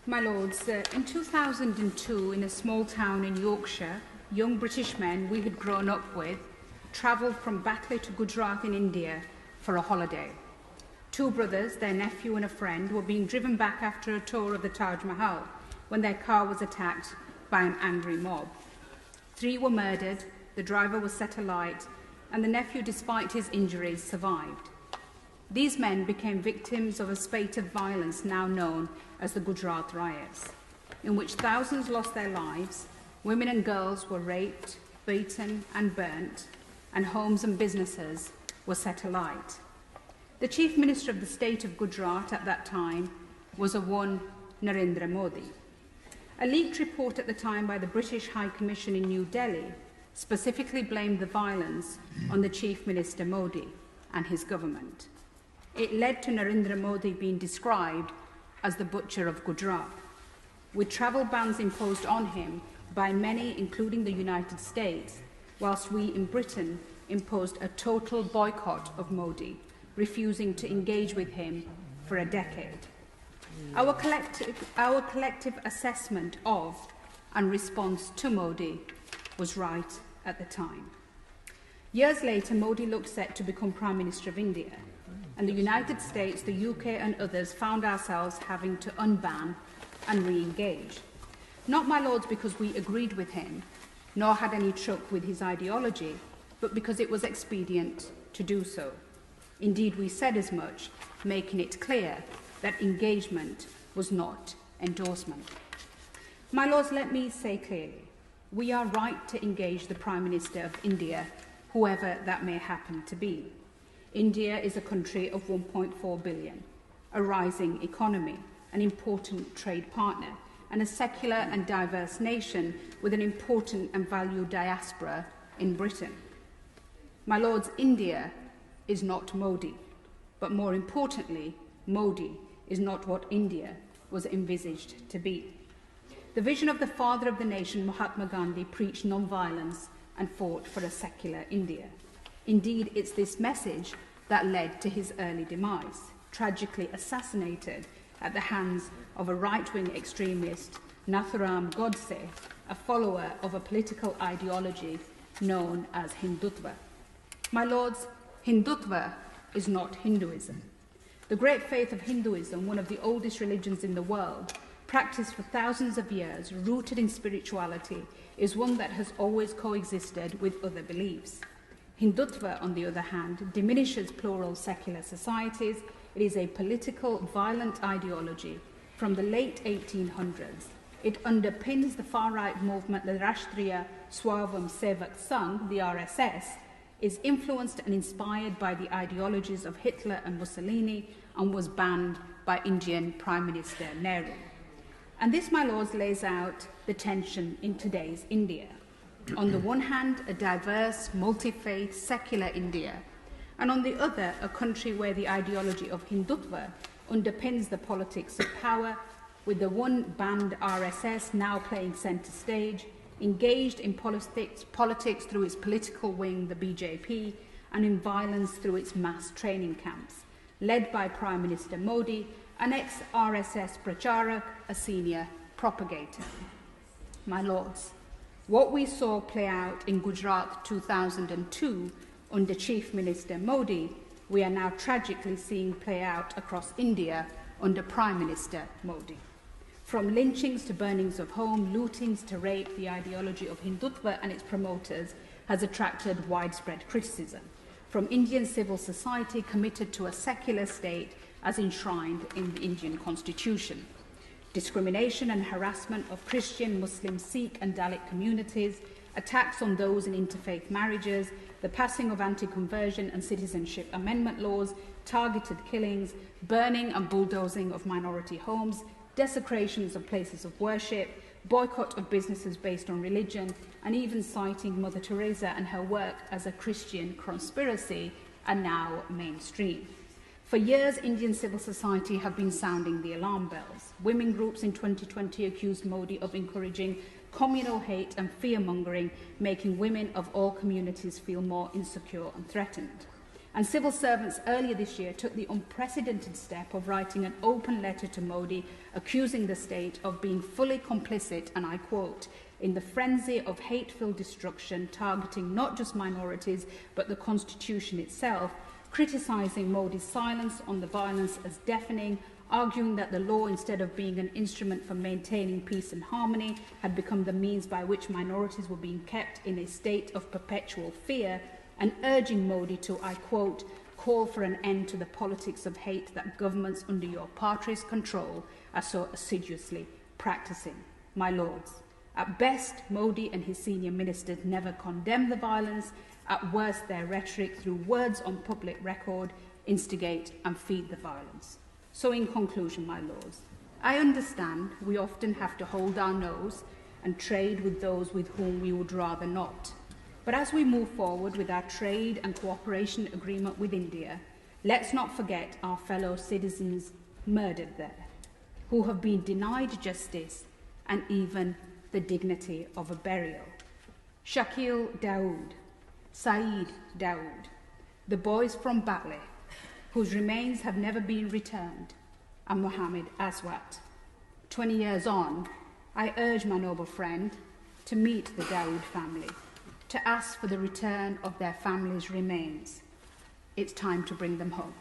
My Lords, in 2002, in a small town in Yorkshire, young British men we had grown up with travelled from Batley to Gujarat in India for a holiday. Two brothers, their nephew and a friend, were being driven back after a tour of the Taj Mahal when their car was attacked by an angry mob. 3 were murdered, the driver was set alight, and the nephew, despite his injuries, survived. These men became victims of a spate of violence now known as the Gujarat riots, in which thousands lost their lives, women and girls were raped, beaten and burnt, and homes and businesses were set alight. The Chief Minister of the state of Gujarat at that time was one Narendra Modi. A leaked report at the time by the British High Commission in New Delhi specifically blamed the violence on the Chief Minister Modi and his government. It led to Narendra Modi being described as the butcher of Gujarat, with travel bans imposed on him by many, including the United States, whilst we in Britain imposed a total boycott of Modi, refusing to engage with him for a decade. Our collective assessment of and response to Modi was right at the time. Years later, Modi looked set to become Prime Minister of India, and the United States, the UK and others found ourselves having to unban and re-engage. Not, my Lords, because we agreed with him, nor had any truck with his ideology, but because it was expedient to do so. Indeed, we said as much, making it clear that engagement was not endorsement. My Lords, let me say clearly, we are right to engage the Prime Minister of India, whoever that may happen to be. India is a country of 1.4 billion, a rising economy, an important trade partner, and a secular and diverse nation with an important and valued diaspora in Britain. My Lords, India is not Modi, but more importantly, Modi is not what India was envisaged to be. The vision of the father of the nation, Mahatma Gandhi, preached non-violence and fought for a secular India. Indeed, it's this message that led to his early demise, tragically assassinated at the hands of a right-wing extremist, Nathuram Godse, a follower of a political ideology known as Hindutva. My Lords, Hindutva is not Hinduism. The great faith of Hinduism, one of the oldest religions in the world, practiced for thousands of years, rooted in spirituality, is one that has always coexisted with other beliefs. Hindutva, on the other hand, diminishes plural secular societies. It is a political, violent ideology from the late 1800s. It underpins the far-right movement, the Rashtriya Swavam Sevak Sangh, the RSS, is influenced and inspired by the ideologies of Hitler and Mussolini, and was banned by Indian Prime Minister Nehru. And this, my Lords, lays out the tension in today's India. On the one hand, a diverse, multi-faith, secular India, and on the other, a country where the ideology of Hindutva underpins the politics of power, with the one banned RSS now playing centre stage, engaged in politics through its political wing, the BJP, and in violence through its mass training camps, led by Prime Minister Modi, an ex-RSS pracharak, a senior propagator. My Lords, what we saw play out in Gujarat 2002 under Chief Minister Modi, we are now tragically seeing play out across India under Prime Minister Modi. From lynchings to burnings of home, lootings to rape, the ideology of Hindutva and its promoters has attracted widespread criticism from Indian civil society committed to a secular state as enshrined in the Indian constitution. Discrimination and harassment of Christian, Muslim, Sikh and Dalit communities, attacks on those in interfaith marriages, the passing of anti-conversion and citizenship amendment laws, targeted killings, burning and bulldozing of minority homes, desecrations of places of worship, boycott of businesses based on religion, and even citing Mother Teresa and her work as a Christian conspiracy are now mainstream. For years, Indian civil society have been sounding the alarm bells. Women groups in 2020 accused Modi of encouraging communal hate and fear-mongering, making women of all communities feel more insecure and threatened. And civil servants earlier this year took the unprecedented step of writing an open letter to Modi accusing the state of being fully complicit, and I quote, in the frenzy of hate-filled destruction targeting not just minorities but the constitution itself, criticising Modi's silence on the violence as deafening, arguing that the law, instead of being an instrument for maintaining peace and harmony, had become the means by which minorities were being kept in a state of perpetual fear, and urging Modi to, I quote, call for an end to the politics of hate that governments under your party's control are so assiduously practicing. My lords, at best, Modi and his senior ministers never condemn the violence. At worst, their rhetoric, through words on public record, instigate and feed the violence. So in conclusion, my lords, I understand we often have to hold our nose and trade with those with whom we would rather not. But as we move forward with our trade and cooperation agreement with India, let's not forget our fellow citizens murdered there, who have been denied justice and even the dignity of a burial. Shakil Dawood, Saeed Dawood, the boys from Batley, whose remains have never been returned, and Mohammed Aswat. 20 years on, I urge my noble friend to meet the Dawood family, to ask for the return of their family's remains. It's time to bring them home.